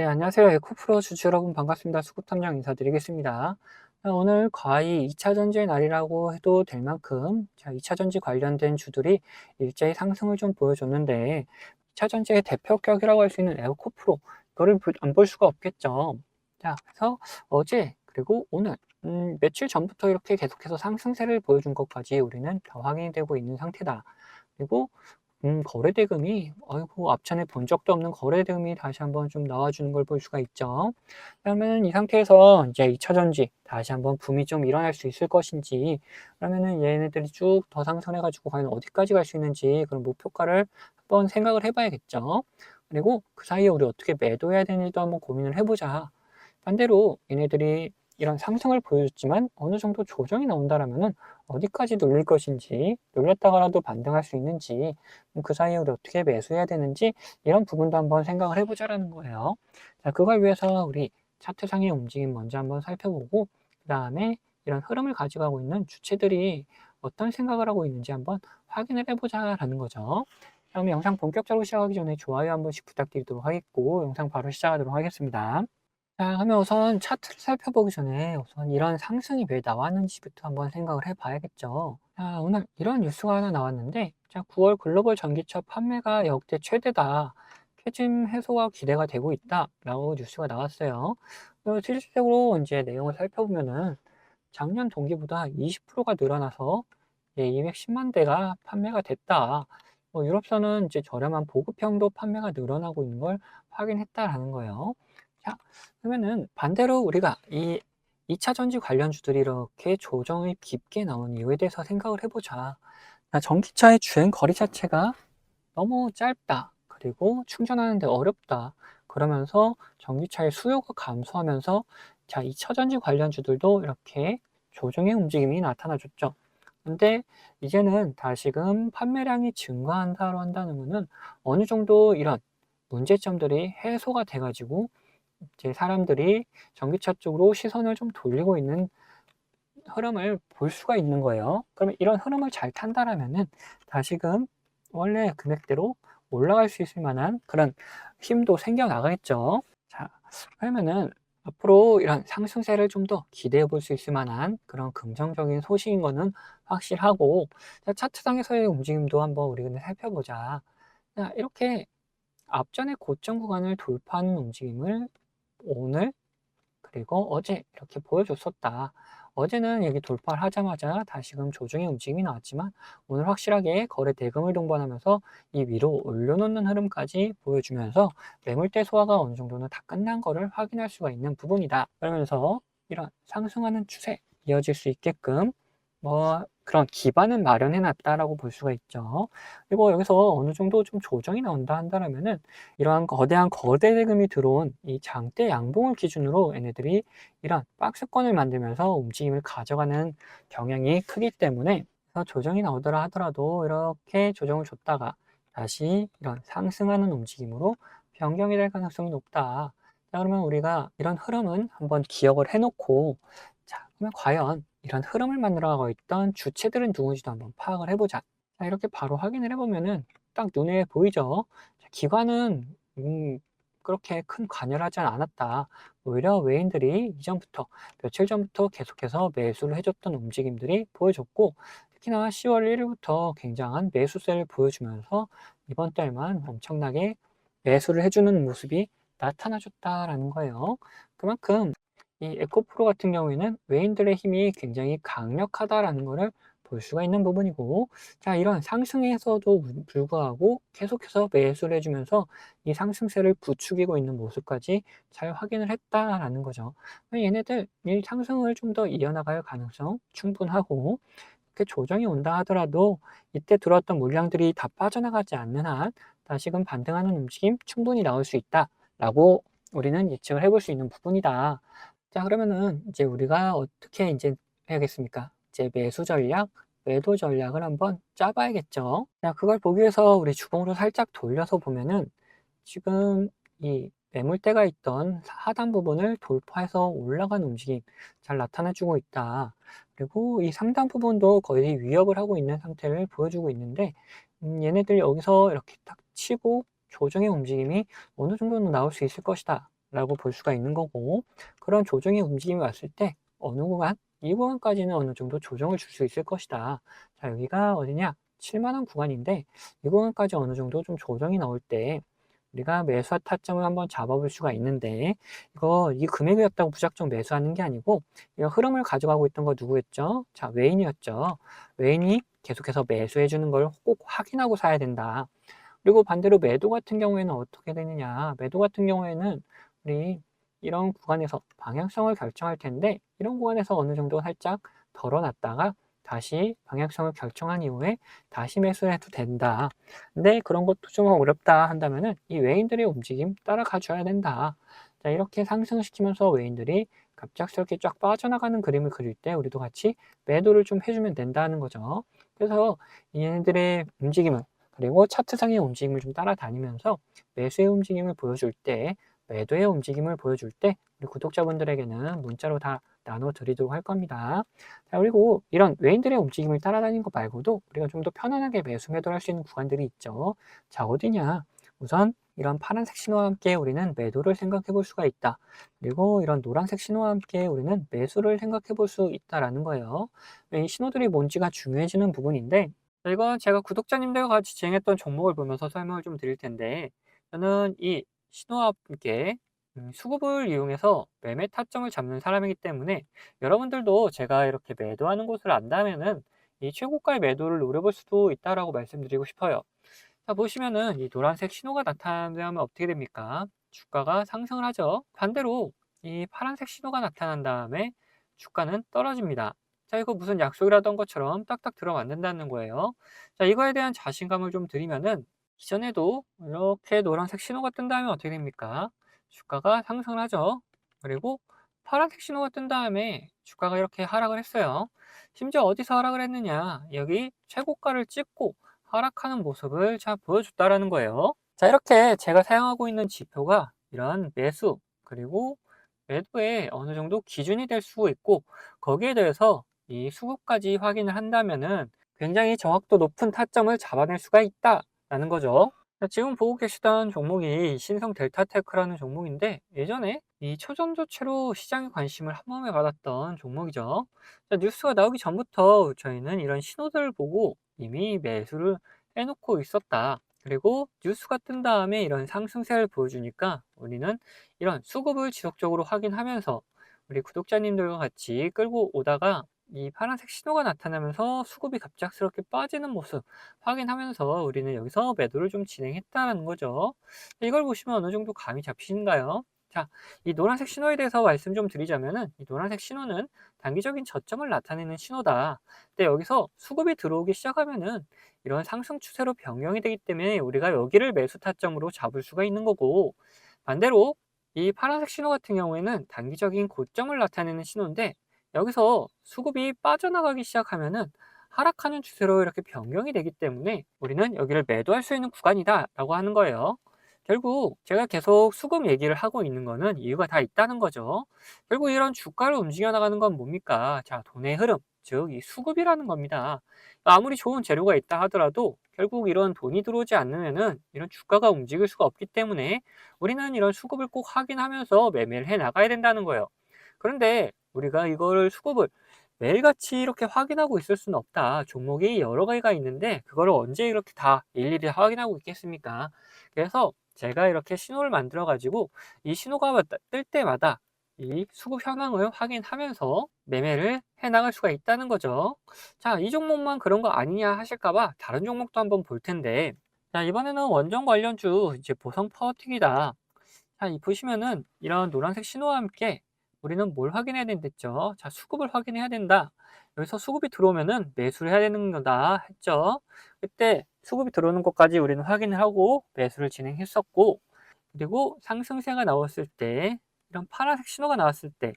네, 안녕하세요. 에코프로 주주 여러분 반갑습니다. 수급탐정 인사드리겠습니다. 오늘 거의 2차 전지의 날이라고 해도 될 만큼 2차 전지 관련된 주들이 일제히 상승을 좀 보여줬는데 2차 전지의 대표격이라고 할 수 있는 에코프로 이거를 안 볼 수가 없겠죠. 자, 그래서 어제 그리고 오늘 며칠 전부터 이렇게 계속해서 상승세를 보여준 것까지 우리는 다 확인이 되고 있는 상태다. 그리고 거래대금이 아이고 앞전에 본 적도 없는 거래대금이 다시 한번 좀 나와주는 걸 볼 수가 있죠. 그러면 이 상태에서 이제 2차 전지 다시 한번 붐이 좀 일어날 수 있을 것인지, 그러면은 얘네들이 쭉 더 상승해 가지고 과연 어디까지 갈 수 있는지 그런 목표가를 한번 생각을 해 봐야겠죠. 그리고 그 사이에 우리 어떻게 매도해야 되는지도 한번 고민을 해 보자. 반대로 얘네들이 이런 상승을 보여줬지만 어느 정도 조정이 나온다라면은 어디까지 눌릴 것인지, 눌렸다가라도 반등할 수 있는지, 그 사이에 우리 어떻게 매수해야 되는지 이런 부분도 한번 생각을 해보자라는 거예요. 자, 그걸 위해서 우리 차트상의 움직임 먼저 한번 살펴보고, 그 다음에 이런 흐름을 가져가고 있는 주체들이 어떤 생각을 하고 있는지 한번 확인을 해보자라는 거죠. 그러면 영상 본격적으로 시작하기 전에 좋아요 한 번씩 부탁드리도록 하겠고, 영상 바로 시작하도록 하겠습니다. 자, 그러면 우선 차트를 살펴보기 전에 우선 이런 상승이 왜 나왔는지부터 한번 생각을 해봐야겠죠. 자, 오늘 이런 뉴스가 하나 나왔는데, 자, 9월 글로벌 전기차 판매가 역대 최대다. 캐즘 해소가 기대가 되고 있다. 라고 뉴스가 나왔어요. 실질적으로 이제 내용을 살펴보면은 작년 동기보다 20%가 늘어나서 210만 대가 판매가 됐다. 유럽선은 이제 저렴한 보급형도 판매가 늘어나고 있는 걸 확인했다라는 거예요. 자, 그러면은 반대로 우리가 이 2차 전지 관련주들이 이렇게 조정이 깊게 나온 이유에 대해서 생각을 해보자. 전기차의 주행 거리 자체가 너무 짧다. 그리고 충전하는데 어렵다. 그러면서 전기차의 수요가 감소하면서 2차 전지 관련주들도 이렇게 조정의 움직임이 나타나줬죠. 근데 이제는 다시금 판매량이 증가한다고 한다는 것은 어느 정도 이런 문제점들이 해소가 돼가지고 이제 사람들이 전기차 쪽으로 시선을 좀 돌리고 있는 흐름을 볼 수가 있는 거예요. 그러면 이런 흐름을 잘 탄다라면은 다시금 원래 금액대로 올라갈 수 있을 만한 그런 힘도 생겨나가겠죠. 자, 그러면은 앞으로 이런 상승세를 좀 더 기대해 볼 수 있을 만한 그런 긍정적인 소식인 거는 확실하고, 자, 차트상에서의 움직임도 한번 우리가 살펴보자. 자, 이렇게 앞전에 고점 구간을 돌파하는 움직임을 오늘 그리고 어제 이렇게 보여줬었다. 어제는 여기 돌파를 하자마자 다시금 조정의 움직임이 나왔지만 오늘 확실하게 거래 대금을 동반하면서 이 위로 올려놓는 흐름까지 보여주면서 매물대 소화가 어느 정도는 다 끝난 거를 확인할 수가 있는 부분이다. 그러면서 이런 상승하는 추세 이어질 수 있게끔 그런 기반은 마련해 놨다라고 볼 수가 있죠. 그리고 여기서 어느 정도 좀 조정이 나온다 한다면은 이러한 거대한 거대 대금이 들어온 이 장대 양봉을 기준으로 얘네들이 이런 박스권을 만들면서 움직임을 가져가는 경향이 크기 때문에 조정이 나오더라 하더라도 이렇게 조정을 줬다가 다시 이런 상승하는 움직임으로 변경이 될 가능성이 높다. 자, 그러면 우리가 이런 흐름은 한번 기억을 해놓고, 자, 그러면 과연 이런 흐름을 만들어가고 있던 주체들은 누군지도 한번 파악을 해보자. 자, 이렇게 바로 확인을 해보면은 딱 눈에 보이죠? 자, 기관은 그렇게 큰 관여를 하지 않았다. 오히려 외인들이 이전부터 며칠 전부터 계속해서 매수를 해줬던 움직임들이 보여줬고, 특히나 10월 1일부터 굉장한 매수세를 보여주면서 이번 달만 엄청나게 매수를 해주는 모습이 나타나줬다라는 거예요. 그만큼 이 에코프로 같은 경우에는 외인들의 힘이 굉장히 강력하다라는 것을 볼 수가 있는 부분이고, 자, 이런 상승에서도 불구하고 계속해서 매수를 해주면서 이 상승세를 부추기고 있는 모습까지 잘 확인을 했다라는 거죠. 얘네들 이 상승을 좀 더 이어나갈 가능성 충분하고, 이렇게 조정이 온다 하더라도 이때 들어왔던 물량들이 다 빠져나가지 않는 한 다시금 반등하는 움직임 충분히 나올 수 있다라고 우리는 예측을 해볼 수 있는 부분이다. 자, 그러면은 이제 우리가 어떻게 이제 해야겠습니까? 이제 매수 전략, 매도 전략을 한번 짜봐야겠죠. 자, 그걸 보기 위해서 우리 주봉으로 살짝 돌려서 보면은 지금 이 매물대가 있던 하단 부분을 돌파해서 올라가는 움직임 잘 나타내주고 있다. 그리고 이 상단 부분도 거의 위협을 하고 있는 상태를 보여주고 있는데, 얘네들 여기서 이렇게 딱 치고 조정의 움직임이 어느 정도는 나올 수 있을 것이다 라고 볼 수가 있는 거고, 그런 조정의 움직임이 왔을 때 어느 구간, 이 구간까지는 어느 정도 조정을 줄 수 있을 것이다. 자, 여기가 어디냐? 7만 원 구간인데 이 구간까지 어느 정도 좀 조정이 나올 때 우리가 매수와 타점을 한번 잡아볼 수가 있는데, 이 금액이었다고 무작정 매수하는 게 아니고 이 흐름을 가져가고 있던 거 누구였죠? 자, 외인이었죠. 외인이 계속해서 매수해 주는 걸 꼭 확인하고 사야 된다. 그리고 반대로 매도 같은 경우에는 어떻게 되느냐? 매도 같은 경우에는 우리 이런 구간에서 방향성을 결정할 텐데, 이런 구간에서 어느 정도 살짝 덜어놨다가 다시 방향성을 결정한 이후에 다시 매수를 해도 된다. 근데 그런 것도 좀 어렵다 한다면은 이 외인들의 움직임 따라가 줘야 된다. 자, 이렇게 상승시키면서 외인들이 갑작스럽게 쫙 빠져나가는 그림을 그릴 때 우리도 같이 매도를 좀 해주면 된다는 거죠. 그래서 얘네들의 움직임을, 그리고 차트상의 움직임을 좀 따라다니면서 매수의 움직임을 보여줄 때, 매도의 움직임을 보여줄 때 우리 구독자분들에게는 문자로 다 나눠 드리도록 할 겁니다. 자, 그리고 이런 외인들의 움직임을 따라다니는 것 말고도 우리가 좀 더 편안하게 매수 매도를 할 수 있는 구간들이 있죠. 자, 어디냐? 우선 이런 파란색 신호와 함께 우리는 매도를 생각해 볼 수가 있다. 그리고 이런 노란색 신호와 함께 우리는 매수를 생각해 볼 수 있다라는 거예요. 이 신호들이 뭔지가 중요해지는 부분인데, 이건 제가 구독자님들과 같이 진행했던 종목을 보면서 설명을 좀 드릴 텐데, 저는 이 신호와 함께 수급을 이용해서 매매 타점을 잡는 사람이기 때문에 여러분들도 제가 이렇게 매도하는 곳을 안다면은 이 최고가의 매도를 노려볼 수도 있다라고 말씀드리고 싶어요. 자, 보시면은 이 노란색 신호가 나타나면 어떻게 됩니까? 주가가 상승을 하죠. 반대로 이 파란색 신호가 나타난 다음에 주가는 떨어집니다. 자, 이거 무슨 약속이라던 것처럼 딱딱 들어맞는다는 거예요. 자, 이거에 대한 자신감을 좀 드리면은, 이전에도 이렇게 노란색 신호가 뜬 다음에 어떻게 됩니까? 주가가 상승을 하죠. 그리고 파란색 신호가 뜬 다음에 주가가 이렇게 하락을 했어요. 심지어 어디서 하락을 했느냐? 여기 최고가를 찍고 하락하는 모습을 잘 보여줬다라는 거예요. 자, 이렇게 제가 사용하고 있는 지표가 이런 매수 그리고 매도에 어느 정도 기준이 될 수 있고, 거기에 대해서 이 수급까지 확인을 한다면은 굉장히 정확도 높은 타점을 잡아낼 수가 있다라는 거죠. 자, 지금 보고 계시던 종목이 신성 델타테크라는 종목인데, 예전에 이 초전 조치로 시장의 관심을 한 몸에 받았던 종목이죠. 자, 뉴스가 나오기 전부터 저희는 이런 신호들을 보고 이미 매수를 해놓고 있었다. 그리고 뉴스가 뜬 다음에 이런 상승세를 보여주니까 우리는 이런 수급을 지속적으로 확인하면서 우리 구독자님들과 같이 끌고 오다가 이 파란색 신호가 나타나면서 수급이 갑작스럽게 빠지는 모습 확인하면서 우리는 여기서 매도를 좀 진행했다는 거죠. 이걸 보시면 어느 정도 감이 잡히신가요? 자, 이 노란색 신호에 대해서 말씀 좀 드리자면은, 이 노란색 신호는 단기적인 저점을 나타내는 신호다. 근데 여기서 수급이 들어오기 시작하면은 이런 상승 추세로 변경이 되기 때문에 우리가 여기를 매수 타점으로 잡을 수가 있는 거고, 반대로 이 파란색 신호 같은 경우에는 단기적인 고점을 나타내는 신호인데, 여기서 수급이 빠져나가기 시작하면은 하락하는 추세로 이렇게 변경이 되기 때문에 우리는 여기를 매도할 수 있는 구간이다 라고 하는 거예요. 결국 제가 계속 수급 얘기를 하고 있는 거는 이유가 다 있다는 거죠. 결국 이런 주가를 움직여 나가는 건 뭡니까? 자, 돈의 흐름, 즉 이 수급이라는 겁니다. 아무리 좋은 재료가 있다 하더라도 결국 이런 돈이 들어오지 않으면은 이런 주가가 움직일 수가 없기 때문에 우리는 이런 수급을 꼭 확인하면서 매매를 해 나가야 된다는 거예요. 그런데 우리가 이거를 수급을 매일같이 이렇게 확인하고 있을 수는 없다. 종목이 여러 가지가 있는데 그거를 언제 이렇게 다 일일이 확인하고 있겠습니까? 그래서 제가 이렇게 신호를 만들어 가지고 이 신호가 뜰 때마다 이 수급 현황을 확인하면서 매매를 해 나갈 수가 있다는 거죠. 자, 이 종목만 그런 거 아니냐 하실까 봐 다른 종목도 한번 볼 텐데, 자, 이번에는 원전 관련주 이제 보성 파워틱이다. 자, 이 보시면은 이런 노란색 신호와 함께 우리는 뭘 확인해야 된댔죠? 자, 수급을 확인해야 된다. 여기서 수급이 들어오면은 매수를 해야 되는 거다 했죠. 그때 수급이 들어오는 것까지 우리는 확인을 하고 매수를 진행했었고, 그리고 상승세가 나왔을 때, 이런 파란색 신호가 나왔을 때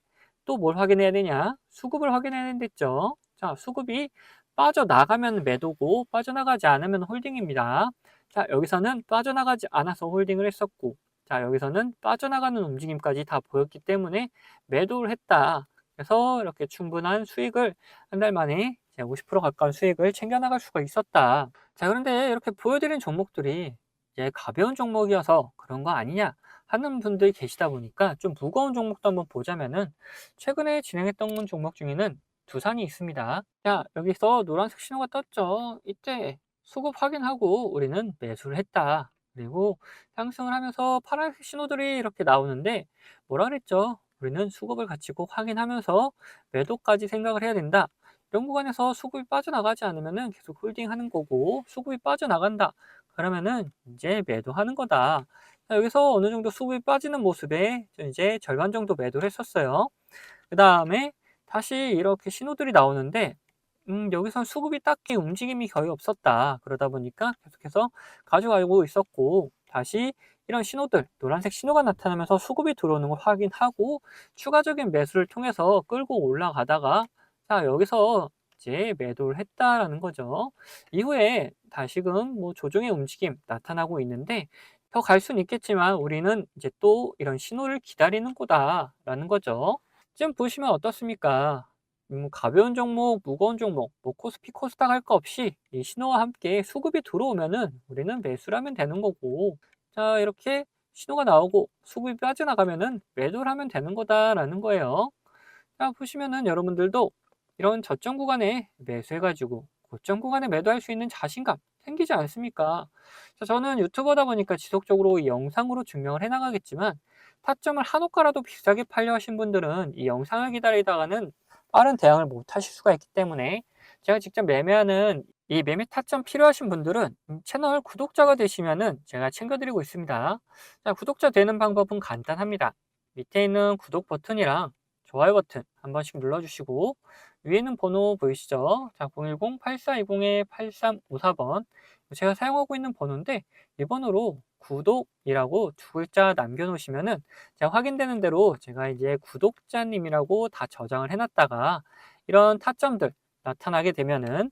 또 뭘 확인해야 되냐? 수급을 확인해야 된댔죠. 자, 수급이 빠져나가면 매도고 빠져나가지 않으면 홀딩입니다. 자, 여기서는 빠져나가지 않아서 홀딩을 했었고, 자, 여기서는 빠져나가는 움직임까지 다 보였기 때문에 매도를 했다. 그래서 이렇게 충분한 수익을 한 달 만에 50% 가까운 수익을 챙겨나갈 수가 있었다. 자, 그런데 이렇게 보여드린 종목들이 이제 가벼운 종목이어서 그런 거 아니냐 하는 분들이 계시다 보니까 좀 무거운 종목도 한번 보자면은 최근에 진행했던 종목 중에는 두산이 있습니다. 자, 여기서 노란색 신호가 떴죠. 이때 수급 확인하고 우리는 매수를 했다. 그리고 상승을 하면서 파란색 신호들이 이렇게 나오는데 뭐라 그랬죠? 우리는 수급을 같이 꼭 확인하면서 매도까지 생각을 해야 된다. 이런 구간에서 수급이 빠져나가지 않으면은 계속 홀딩하는 거고, 수급이 빠져나간다. 그러면은 이제 매도하는 거다. 자, 여기서 어느 정도 수급이 빠지는 모습에 이제 절반 정도 매도를 했었어요. 그 다음에 다시 이렇게 신호들이 나오는데, 여기선 수급이 딱히 움직임이 거의 없었다. 그러다 보니까 계속해서 가져가고 있었고, 다시 이런 신호들, 노란색 신호가 나타나면서 수급이 들어오는 걸 확인하고, 추가적인 매수를 통해서 끌고 올라가다가, 자, 여기서 이제 매도를 했다라는 거죠. 이후에 다시금 뭐 조정의 움직임 나타나고 있는데, 더 갈 수는 있겠지만, 우리는 이제 또 이런 신호를 기다리는 거다라는 거죠. 지금 보시면 어떻습니까? 가벼운 종목, 무거운 종목, 뭐 코스피, 코스닥 할 거 없이 이 신호와 함께 수급이 들어오면은 우리는 매수를 하면 되는 거고, 자, 이렇게 신호가 나오고 수급이 빠져나가면은 매도를 하면 되는 거다라는 거예요. 자, 보시면은 여러분들도 이런 저점 구간에 매수해가지고 고점 구간에 매도할 수 있는 자신감 생기지 않습니까? 자, 저는 유튜버다 보니까 지속적으로 이 영상으로 증명을 해나가겠지만 타점을 한 호가라도 비싸게 팔려 하신 분들은 이 영상을 기다리다가는 빠른 대응을 못 하실 수가 있기 때문에 제가 직접 매매하는 이 매매 타점 필요하신 분들은 채널 구독자가 되시면은 제가 챙겨드리고 있습니다. 자, 구독자 되는 방법은 간단합니다. 밑에 있는 구독 버튼이랑 좋아요 버튼 한 번씩 눌러주시고 위에 있는 번호 보이시죠? 자, 010-8420-8354번 제가 사용하고 있는 번호인데 이 번호로 구독이라고 두 글자 남겨놓으시면은 제가 확인되는 대로 제가 이제 구독자님이라고 다 저장을 해놨다가 이런 타점들 나타나게 되면은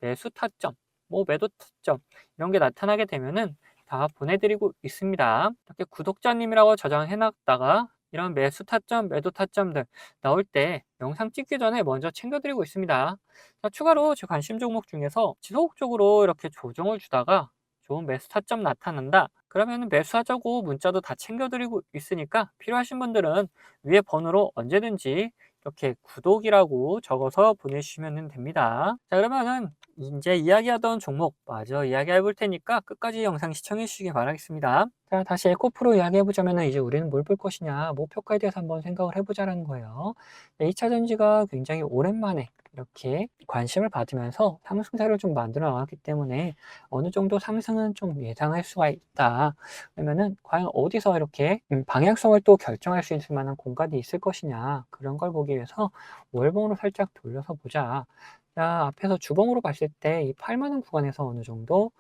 매수 타점, 뭐 매도 타점 이런 게 나타나게 되면은 다 보내드리고 있습니다. 이렇게 구독자님이라고 저장해놨다가 이런 매수 타점, 매도 타점들 나올 때 영상 찍기 전에 먼저 챙겨드리고 있습니다. 자, 추가로 제 관심 종목 중에서 지속적으로 이렇게 조정을 주다가 좋은 매수 타점 나타난다. 그러면 매수하자고 문자도 다 챙겨드리고 있으니까 필요하신 분들은 위에 번호로 언제든지 이렇게 구독이라고 적어서 보내주시면 됩니다. 자, 그러면은 이제 이야기하던 종목 마저 이야기해 볼 테니까 끝까지 영상 시청해 주시기 바라겠습니다. 자, 다시 에코프로 이야기해 보자면 이제 우리는 뭘 볼 것이냐, 목표가에 대해서 한번 생각을 해보자는 거예요. 2차 전지가 굉장히 오랜만에 이렇게 관심을 받으면서 상승세를 좀 만들어 나왔기 때문에 어느 정도 상승은 좀 예상할 수가 있다. 그러면은 과연 어디서 이렇게 방향성을 또 결정할 수 있을 만한 공간이 있을 것이냐, 그런 걸 보기 위해서 월봉으로 살짝 돌려서 보자. 자, 앞에서 주봉으로 봤을 때 이 8만 원 구간에서 어느 정도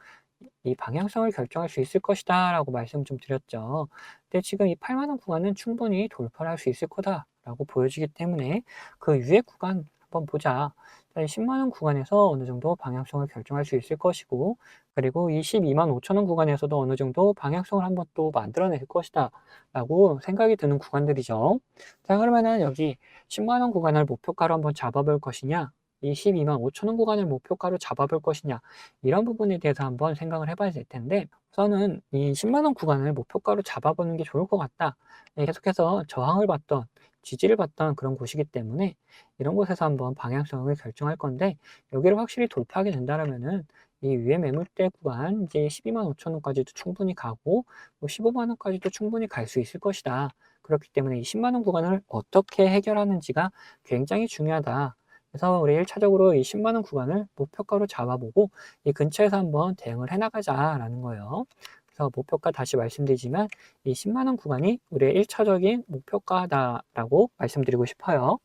이 방향성을 결정할 수 있을 것이다 라고 말씀 좀 드렸죠. 근데 지금 이 8만 원 구간은 충분히 돌파할 수 있을 거다 라고 보여지기 때문에 그 위에 구간 한번 보자. 10만 원 구간에서 어느 정도 방향성을 결정할 수 있을 것이고, 그리고 이 12만 5천 원 구간에서도 어느 정도 방향성을 한번 또 만들어낼 것이다 라고 생각이 드는 구간들이죠. 자, 그러면은 여기 10만 원 구간을 목표가로 한번 잡아볼 것이냐, 이 12만 5천 원 구간을 목표가로 잡아볼 것이냐, 이런 부분에 대해서 한번 생각을 해봐야 될 텐데, 우선은 이 10만 원 구간을 목표가로 잡아보는 게 좋을 것 같다. 계속해서 저항을 받던, 지지를 받던 그런 곳이기 때문에 이런 곳에서 한번 방향성을 결정할 건데, 여기를 확실히 돌파하게 된다면은 이 위에 매물대 구간 이제 12만 5천 원까지도 충분히 가고, 뭐 15만 원까지도 충분히 갈 수 있을 것이다. 그렇기 때문에 이 10만 원 구간을 어떻게 해결하는지가 굉장히 중요하다. 그래서 우리 1차적으로 이 10만 원 구간을 목표가로 잡아보고 이 근처에서 한번 대응을 해나가자라는 거예요. 그래서 목표가 다시 말씀드리지만 이 10만 원 구간이 우리의 1차적인 목표가다라고 말씀드리고 싶어요.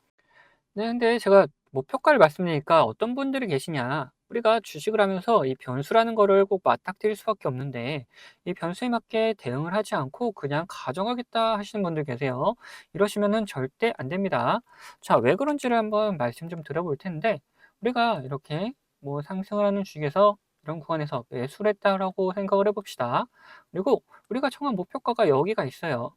네, 근데 제가 목표가를 말씀드리니까 어떤 분들이 계시냐. 우리가 주식을 하면서 이 변수라는 거를 꼭 맞닥뜨릴 수밖에 없는데 이 변수에 맞게 대응을 하지 않고 그냥 가져가겠다 하시는 분들 계세요. 이러시면은 절대 안 됩니다. 자, 왜 그런지를 한번 말씀 좀 드려볼 텐데 우리가 이렇게 뭐 상승을 하는 주식에서 이런 구간에서 매수를 했다라고 생각을 해봅시다. 그리고 우리가 정한 목표가가 여기가 있어요.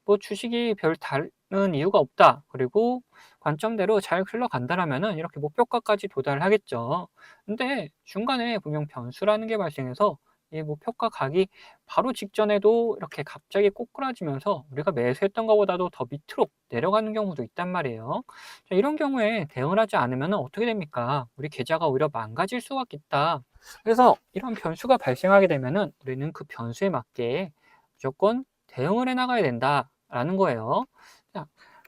뭐 주식이 별 다른 이유가 없다. 그리고 관점대로 잘 흘러간다라면은 이렇게 목표가까지 도달을 하겠죠. 근데 중간에 분명 변수라는 게 발생해서 이 목표가 가기 바로 직전에도 이렇게 갑자기 꼬꾸라지면서 우리가 매수했던 것보다도 더 밑으로 내려가는 경우도 있단 말이에요. 자, 이런 경우에 대응을 하지 않으면 어떻게 됩니까? 우리 계좌가 오히려 망가질 수가 있다. 그래서 이런 변수가 발생하게 되면은 우리는 그 변수에 맞게 무조건 대응을 해 나가야 된다라는 거예요. 자,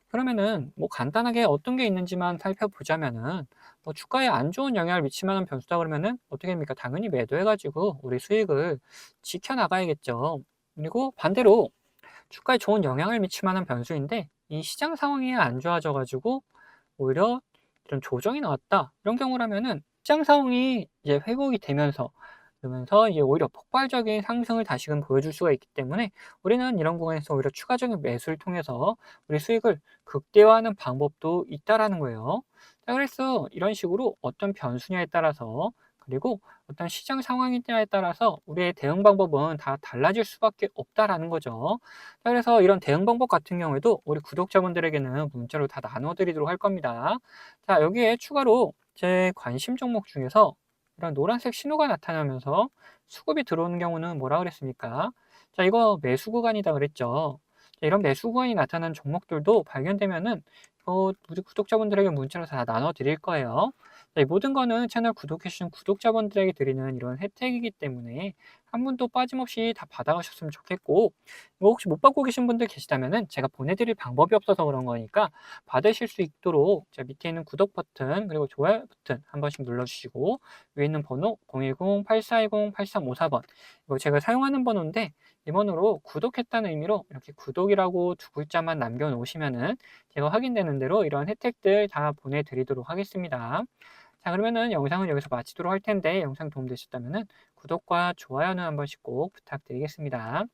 그러면은 뭐 간단하게 어떤 게 있는지만 살펴보자면은 뭐 주가에 안 좋은 영향을 미칠 만한 변수다 그러면은 어떻게 됩니까? 당연히 매도해 가지고 우리 수익을 지켜 나가야겠죠. 그리고 반대로 주가에 좋은 영향을 미칠 만한 변수인데 이 시장 상황이 안 좋아져 가지고 오히려 이런 조정이 나왔다. 이런 경우라면은 시장 상황이 이제 회복이 되면서 그러면서 이제 오히려 폭발적인 상승을 다시금 보여줄 수가 있기 때문에 우리는 이런 구간에서 오히려 추가적인 매수를 통해서 우리 수익을 극대화하는 방법도 있다라는 거예요. 자, 그래서 이런 식으로 어떤 변수냐에 따라서 그리고 어떤 시장 상황이냐에 따라서 우리의 대응 방법은 다 달라질 수밖에 없다라는 거죠. 자, 그래서 이런 대응 방법 같은 경우에도 우리 구독자분들에게는 문자로 다 나눠 드리도록 할 겁니다. 자, 여기에 추가로 제 관심 종목 중에서 이런 노란색 신호가 나타나면서 수급이 들어오는 경우는 뭐라 그랬습니까? 자, 이거 매수 구간이다 그랬죠. 자, 이런 매수 구간이 나타난 종목들도 발견되면은 우리 구독자분들에게 문자로 다 나눠 드릴 거예요. 자, 이 모든 거는 채널 구독해 주신 구독자분들에게 드리는 이런 혜택이기 때문에 한 분도 빠짐없이 다 받아가셨으면 좋겠고, 이거 혹시 못 받고 계신 분들 계시다면은 제가 보내드릴 방법이 없어서 그런 거니까 받으실 수 있도록 자, 밑에 있는 구독 버튼 그리고 좋아요 버튼 한 번씩 눌러주시고, 위에 있는 번호 010-8410-8354번, 이거 제가 사용하는 번호인데 이 번호로 구독했다는 의미로 이렇게 구독이라고 두 글자만 남겨놓으시면은 제가 확인되는 대로 이런 혜택들 다 보내드리도록 하겠습니다. 자, 그러면은 영상은 여기서 마치도록 할 텐데 영상 도움되셨다면은 구독과 좋아요는 한 번씩 꼭 부탁드리겠습니다.